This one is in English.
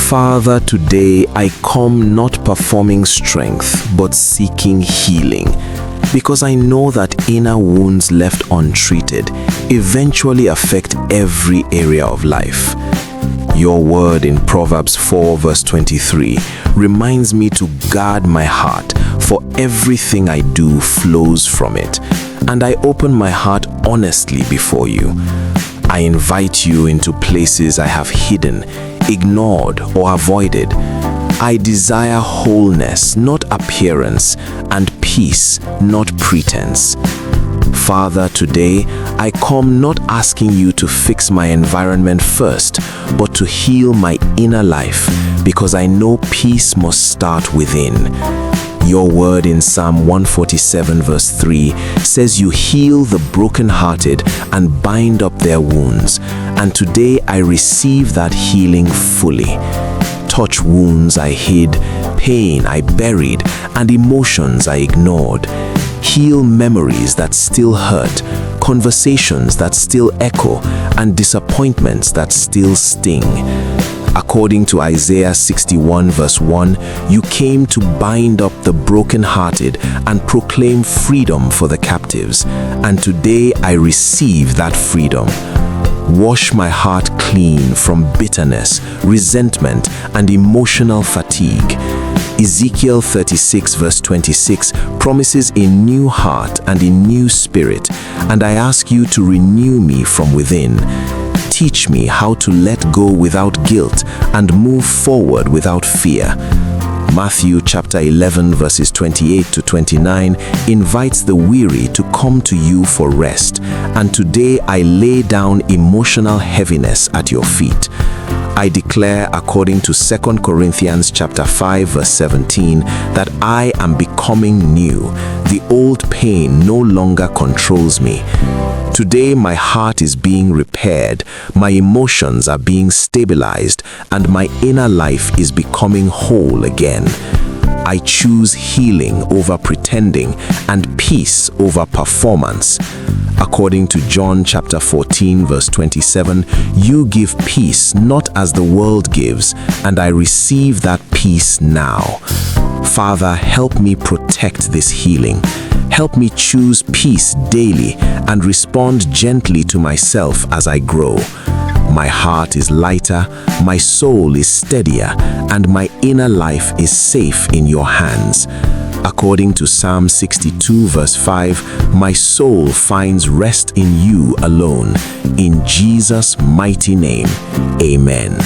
Father, today I come not performing strength, but seeking healing, because I know that inner wounds left untreated eventually affect every area of life. Your word in Proverbs 4 verse 23 reminds me to guard my heart, for everything I do flows from it. And I open my heart honestly before you. I invite you into places I have hidden, ignored, or avoided. I desire wholeness, not appearance, and peace, not pretense. Father, today I come not asking you to fix my environment first, but to heal my inner life, because I know peace must start within. Your word in Psalm 147 verse 3 says you heal the brokenhearted and bind up their wounds. And today I receive that healing fully. Touch wounds I hid, pain I buried, and emotions I ignored. Heal memories that still hurt, conversations that still echo, and disappointments that still sting. According to Isaiah 61 verse 1, you came to bind up the brokenhearted and proclaim freedom for the captives. And today I receive that freedom. Wash my heart clean from bitterness, resentment, and emotional fatigue. Ezekiel 36 verse 26 promises a new heart and a new spirit, and I ask you to renew me from within. Teach me how to let go without guilt and move forward without fear. Matthew chapter 11 verses 28 to 29 invites the weary to come to you for rest, and today I lay down emotional heaviness at your feet. I declare, according to 2 Corinthians chapter 5 verse 17, that I am becoming new. The old pain no longer controls me. Today my heart is being repaired, my emotions are being stabilized, and my inner life is becoming whole again. I choose healing over pretending and peace over performance. According to John chapter 14 verse 27, you give peace not as the world gives, and I receive that peace now. Father, help me protect this healing. Help me choose peace daily and respond gently to myself as I grow. My heart is lighter, my soul is steadier, and my inner life is safe in your hands. According to Psalm 62 verse 5, my soul finds rest in you alone. In Jesus' mighty name, amen.